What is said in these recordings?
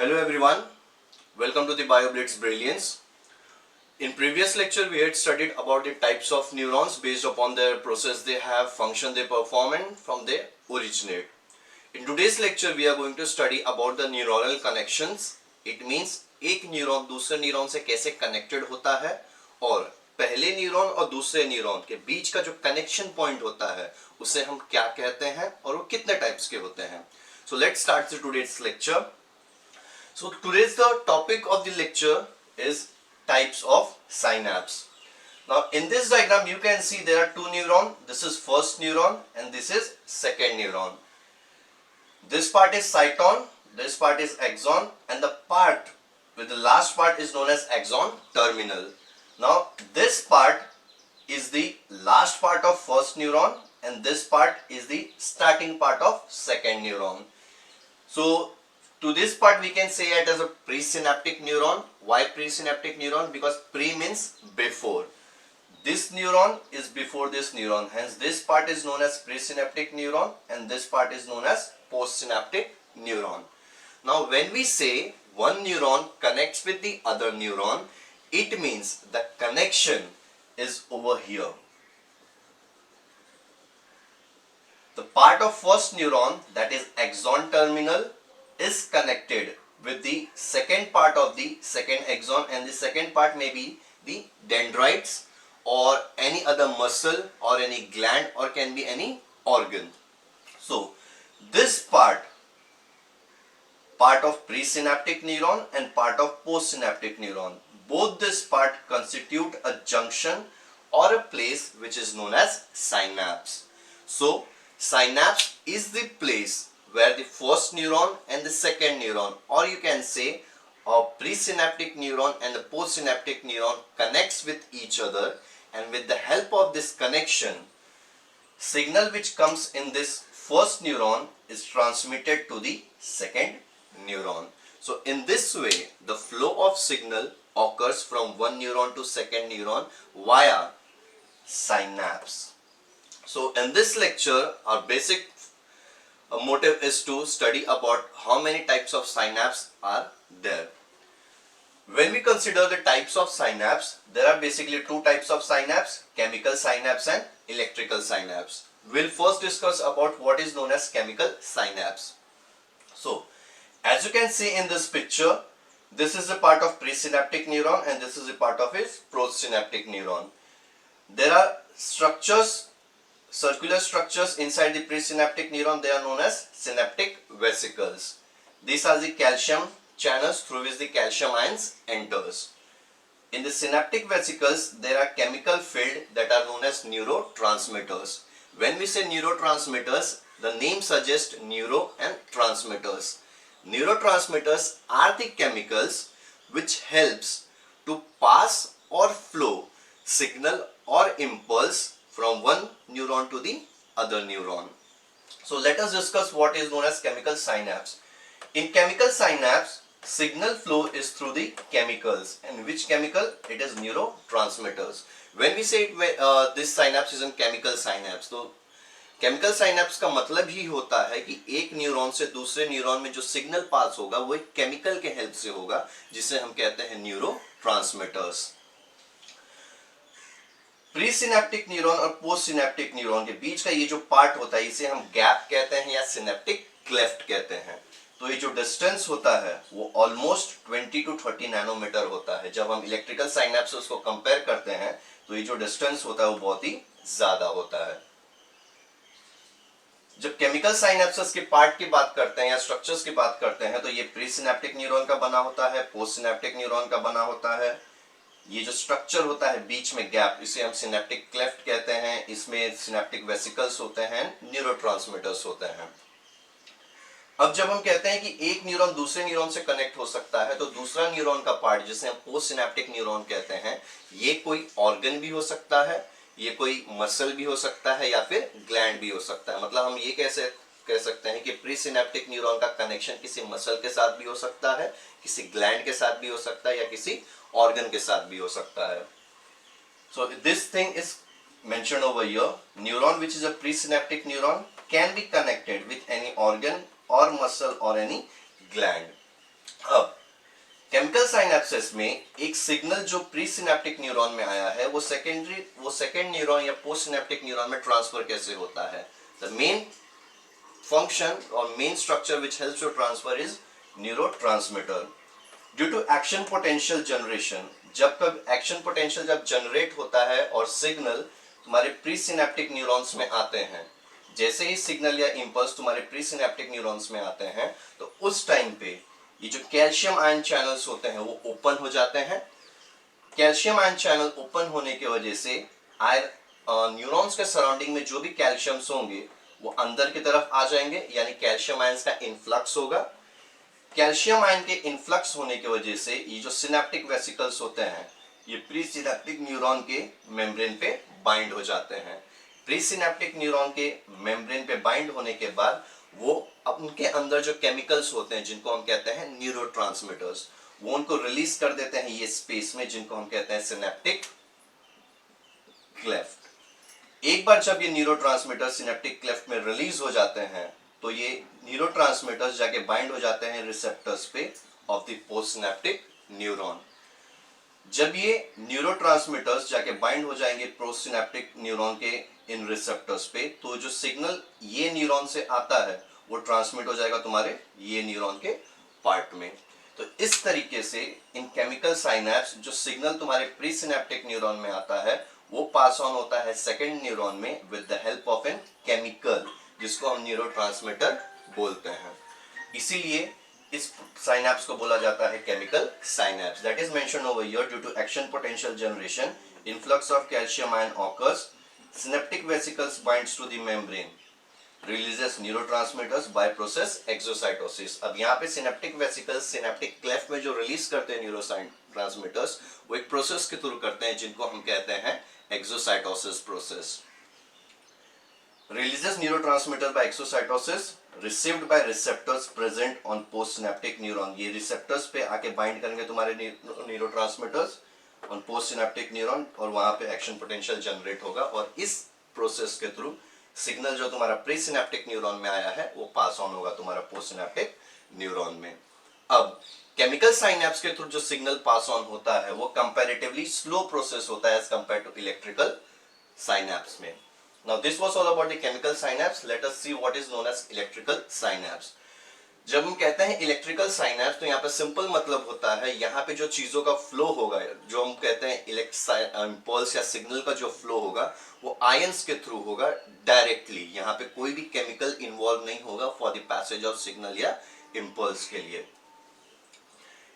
Hello everyone, welcome to the BioBlitz Brilliance. In previous lecture we had studied about the types of neurons based upon their process they have, function they perform and from they originate. In today's lecture we are going to study about the neuronal connections. It means एक neuron दूसरे neuron से कैसे connected होता है और पहले neuron और दूसरे न्यूरॉन के बीच का जो कनेक्शन पॉइंट होता है उसे हम क्या कहते हैं और वो कितने टाइप्स के होते हैं. So let's start today's lecture. So today's the topic of the lecture is types of synapse. Now in this diagram you can see there are two neurons. This is first neuron and this is second neuron. This part is cyton, this part is axon, and the part with the last part is known as axon terminal. Now this part is the last part of first neuron and this part is the starting part of second neuron. So to this part we can say it as a presynaptic neuron. Why presynaptic neuron? Because pre means before. This neuron is before this neuron. Hence this part is known as presynaptic neuron and this part is known as postsynaptic neuron. Now when we say one neuron connects with the other neuron, it means the connection is over here. The part of first neuron, that is axon terminal, is connected with the second part of the second axon, and the second part may be the dendrites or any other muscle or any gland or can be any organ. So this part of presynaptic neuron and part of postsynaptic neuron, both this part constitute a junction or a place which is known as synapse. So synapse is the place where the first neuron and the second neuron, or you can say a presynaptic neuron and the postsynaptic neuron connects with each other, and with the help of this connection, signal which comes in this first neuron is transmitted to the second neuron. So in this way the flow of signal occurs from one neuron to second neuron via synapse. So in this lecture our basic motive is to study about how many types of synapse are there. When we consider the types of synapse, there are basically two types of synapse, chemical synapse and electrical synapse. We'll first discuss about what is known as chemical synapse. So as you can see in this picture, this is a part of presynaptic neuron and this is a part of its postsynaptic neuron. There are structures, circular structures inside the presynaptic neuron. They are known as synaptic vesicles. These are the calcium channels through which the calcium ions enters. In the synaptic vesicles there are chemical field that are known as neurotransmitters. When we say neurotransmitters, the name suggests neuro and transmitters. Neurotransmitters are the chemicals which helps to pass or flow signal or impulse from one neuron to the other neuron. So let us discuss what is known as chemical synapse. In chemical synapse, signal flow is through the chemicals, and which chemical? It is neurotransmitters. When we say this synapse is a chemical synapse, तो chemical synapse का मतलब ही होता है कि एक neuron से दूसरे neuron में जो सिग्नल पास होगा वो एक केमिकल के हेल्प से होगा, जिसे हम कहते हैं न्यूरोट्रांसमीटर्स. प्रीसिनेप्टिक न्यूरॉन और पोस्ट सिनेप्टिक न्यूरॉन के बीच का ये जो पार्ट होता है इसे हम गैप कहते हैं या सिनेप्टिक क्लेफ्ट कहते हैं. तो ये जो डिस्टेंस होता है वो ऑलमोस्ट 20 to 30 नैनोमीटर होता है. जब हम इलेक्ट्रिकल साइनेप्स से उसको कंपेयर करते हैं तो ये जो डिस्टेंस होता है वो बहुत ही ज्यादा होता है. जब केमिकल साइनेप्सेस के पार्ट की बात करते हैं या स्ट्रक्चर्स की बात करते हैं तो ये प्रीसिनेप्टिक न्यूरॉन का बना होता है, पोस्ट सिनेप्टिक न्यूरॉन का बना होता है. ये जो स्ट्रक्चर होता है बीच में गैप, इसे हम सिनेप्टिक क्लेफ्ट कहते हैं. इसमें सिनेप्टिक वेसिकल्स होते हैं, न्यूरोट्रांसमीटर्स होते हैं. अब जब हम कहते हैं कि एक न्यूरॉन दूसरे न्यूरॉन से कनेक्ट हो सकता है तो दूसरा न्यूरॉन का पार्ट जिसे हम पोस्ट सिनेप्टिक न्यूरॉन कहते हैं, ये कोई ऑर्गन भी हो सकता है, ये कोई मसल भी हो सकता है या फिर ग्लैंड भी हो सकता है. मतलब हम ये कैसे कह सकते हैं कि प्री सिनेप्टिक न्यूरॉन का कनेक्शन किसी मसल के साथ भी हो सकता है, किसी ग्लैंड के साथ भी हो सकता है या किसी ऑर्गन के साथ भी हो सकता है. So this thing is mentioned over here. Neuron which is a presynaptic neuron can be connected with any organ or muscle or any gland. अब केमिकल साइनेप्सिस में एक सिग्नल जो प्री सिनेप्टिक न्यूरॉन में आया है वो सेकेंड न्यूरॉन या post synaptic neuron में ट्रांसफर कैसे होता है. The main function or main structure which helps to transfer is neurotransmitter. Due to action potential generation, जब कब एक्शन पोटेंशियल जब जनरेट होता है और सिग्नल तुम्हारे प्री सिनेप्टिक न्यूरॉन्स में आते हैं, जैसे ही सिग्नल या इंपल्स तुम्हारे प्री सिनेप्टिक न्यूरॉन्स में आते हैं तो उस टाइम पे ये जो कैल्शियम आयन चैनल्स होते हैं वो ओपन हो जाते हैं. कैल्शियम आयन चैनल ओपन होने की वजह से न्यूरॉन्स के सराउंडिंग में जो भी कैल्शियम्स होंगे वो अंदर की तरफ आ जाएंगे, यानी कैल्शियम आयंस का इन्फ्लक्स होगा. कैल्शियम आयन के इन्फ्लक्स होने की वजह से ये जो सिनेप्टिक वेसिकल्स होते हैं ये प्री सिनेप्टिक न्यूरॉन के मेम्ब्रेन पे बाइंड हो जाते हैं. प्री सिनेप्टिक न्यूरॉन के मेम्ब्रेन पे बाइंड होने के बाद वो उनके अंदर जो केमिकल्स होते हैं जिनको हम कहते हैं न्यूरोट्रांसमीटर्स, वो उनको रिलीज कर देते हैं ये स्पेस में, जिनको हम कहते हैं सिनेप्टिक क्लेफ्ट. एक बार जब ये न्यूरोट्रांसमीटर सिनेप्टिक क्लेफ्ट में रिलीज हो जाते हैं तो ये न्यूरोट्रांसमीटर्स जाके बाइंड हो जाते हैं रिसेप्टर्स पे of the post synaptic neuron. जब ये न्यूरोट्रांसमीटर्स जाके बाइंड हो जाएंगे पोस्ट सिनेप्टिक न्यूरॉन के इन रिसेप्टर्स पे, तो जो सिग्नल ये न्यूरॉन से आता है वो ट्रांसमिट हो जाएगा तुम्हारे ये न्यूरॉन के पार्ट में. तो इस तरीके से इन केमिकल साइनेप्स जो सिग्नल तुम्हारे प्री सिनेप्टिक न्यूरॉन में आता है वो पास ऑन होता है सेकेंड न्यूरॉन में with the help of an chemical जिसको हम न्यूरोट्रांसमीटर बोलते हैं. इसीलिए इस साइनेप्स को बोला जाता है chemical synapse. That is mentioned over here. Due to action potential generation, influx of calcium ion occurs, synaptic vesicles binds to the membrane, releases neurotransmitters by process exocytosis. अब यहाँ पे सिनेप्टिक वेसिकल्स सिनेप्टिक क्लेफ्ट में जो release करते हैं neurotransmitters वो एक process के थ्रू करते हैं जिनको हम कहते हैं exocytosis process. Releases neurotransmitter by exocytosis received by receptors present on postsynaptic neuron. ये receptors पे आके bind करेंगे तुम्हारे neurotransmitters on postsynaptic neuron और वहां पे action potential generate होगा और इस process के through सिग्नल जो तुम्हारा प्रीसिनेप्टिक न्यूरॉन में आया है वो पास ऑन होगा तुम्हारा पोस्टसिनेप्टिक न्यूरॉन में. अब केमिकल साइनेप्स के थ्रू जो सिग्नल पास ऑन होता है वो कंपैरेटिवली स्लो प्रोसेस होता है as compare to electrical synapse में. Now this was all about the chemical synapse. Let us see what is known as electrical synapse. जब हम कहते हैं इलेक्ट्रिकल साइनेप्स तो यहाँ पे सिंपल मतलब होता है यहाँ पे जो चीजों का फ्लो होगा, जो हम कहते हैं इम्पल्स या सिग्नल का जो फ्लो होगा वो आयंस के थ्रू होगा डायरेक्टली. यहाँ पे कोई भी केमिकल इन्वॉल्व नहीं होगा for the passage of signal या इम्पल्स के लिए.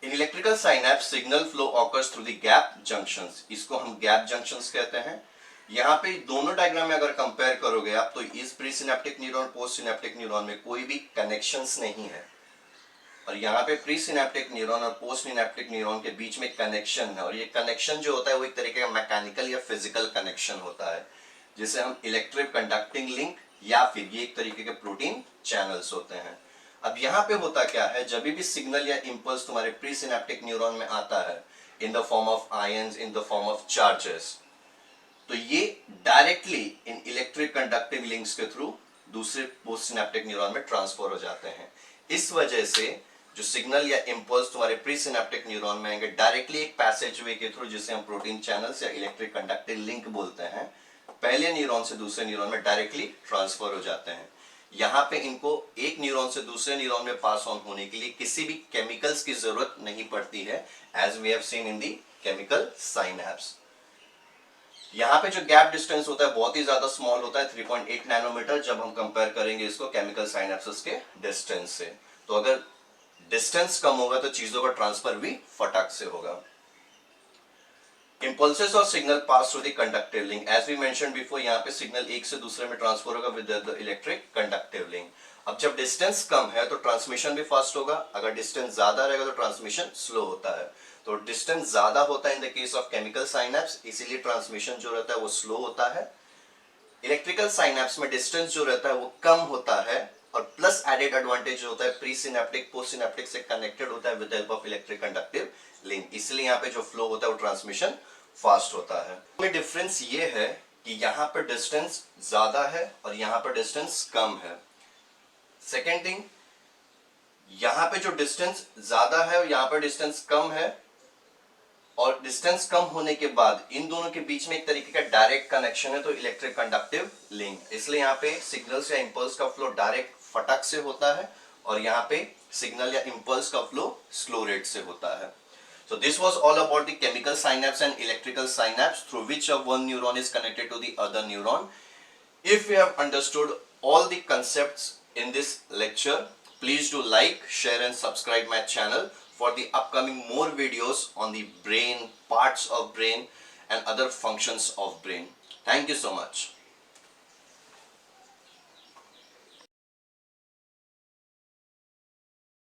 In electrical synapse signal flow occurs through the gap junctions. इसको हम गैप जंक्शंस कहते हैं. यहाँ पे दोनों डायग्राम में अगर कंपेयर करोगे आप तो इस pre synaptic neuron post synaptic neuron में कोई भी कनेक्शंस नहीं है और यहाँ पे प्री सिनेप्टिक न्यूरॉन और पोस्ट सिनेप्टिक न्यूरॉन के बीच में कनेक्शन है और ये कनेक्शन जो होता है वो एक तरीके का मैकेनिकल या फिजिकल कनेक्शन होता है जिसे हम इलेक्ट्रिक कंडक्टिंग लिंक या फिर ये एक तरीके के प्रोटीन चैनल्स होते हैं. अब यहाँ पे होता क्या है, जब भी सिग्नल या इंपल्स तुम्हारे प्री सिनेप्टिक न्यूरॉन में आता है in the form of ions, in the form of charges, तो ये directly in electric conducting links के थ्रू दूसरे पोस्ट सिनेप्टिक न्यूरॉन में ट्रांसफर हो जाते हैं. इस वजह से जो सिग्नल या इंपल्स तुम्हारे प्री सिनेप्टिक न्यूरॉन में आएंगे डायरेक्टली एक पैसेज वे के थ्रू जिसे हम प्रोटीन चैनल्स या इलेक्ट्रिक कंडक्टिंग लिंक बोलते हैं, पहले न्यूरॉन से दूसरे न्यूरॉन में डायरेक्टली ट्रांसफर हो जाते हैं. यहाँ पे इनको एक न्यूरॉन से दूसरे न्यूरॉन में पास ऑन होने के लिए किसी भी केमिकल्स की जरूरत नहीं पड़ती है as we have seen in the chemical synapse. यहाँ पे जो गैप डिस्टेंस होता है बहुत ही ज्यादा स्मॉल होता है 3.8 नैनोमीटर जब हम कंपेयर करेंगे इसको केमिकल साइनेप्सिस के डिस्टेंस से. तो अगर डिस्टेंस कम होगा तो चीजों का ट्रांसफर भी फटाक से होगा. Impulses और signal pass through the conductive link. As we mentioned before यहाँ पे सिग्नल एक से दूसरे में ट्रांसफर होगा with the electric conductive link. अब जब डिस्टेंस कम है तो ट्रांसमिशन भी फास्ट होगा, अगर डिस्टेंस ज्यादा रहेगा तो ट्रांसमिशन स्लो होता है. तो डिस्टेंस ज्यादा होता है in the case of chemical synapse, इसीलिए ट्रांसमिशन जो रहता है वो स्लो होता है. इलेक्ट्रिकल साइनेप्स में डिस्टेंस जो रहता है वो कम होता है और प्लस एडेड एडवांटेज होता है प्री सिनेप्टिक पोस्ट सिनेप्टिक से कनेक्टेड होता है with help of electric conductive link, इसलिए यहाँ पे जो फ्लो होता है वो ट्रांसमिशन फास्ट होता है. में डिफरेंस ये है कि यहाँ पर डिस्टेंस ज्यादा है और यहाँ पर डिस्टेंस कम है. सेकेंड थिंग, यहाँ पे जो डिस्टेंस ज्यादा है और यहाँ पे डिस्टेंस कम है, और डिस्टेंस कम होने के बाद इन दोनों के बीच में एक तरीके का डायरेक्ट कनेक्शन है, तो इलेक्ट्रिक कंडक्टिव लिंक, इसलिए यहाँ पे सिग्नल्स या इंपल्स का फ्लो डायरेक्ट फटक से होता है और यहाँ पे सिग्नल या इंपल्स का फ्लो स्लो रेट से होता है. So this was all about the chemical synapse and electrical synapse through which one neuron is connected to the other neuron. If you have understood all the concepts in this lecture, please do like, share and subscribe my channel for the upcoming more videos on the brain, parts of brain and other functions of brain. Thank you so much.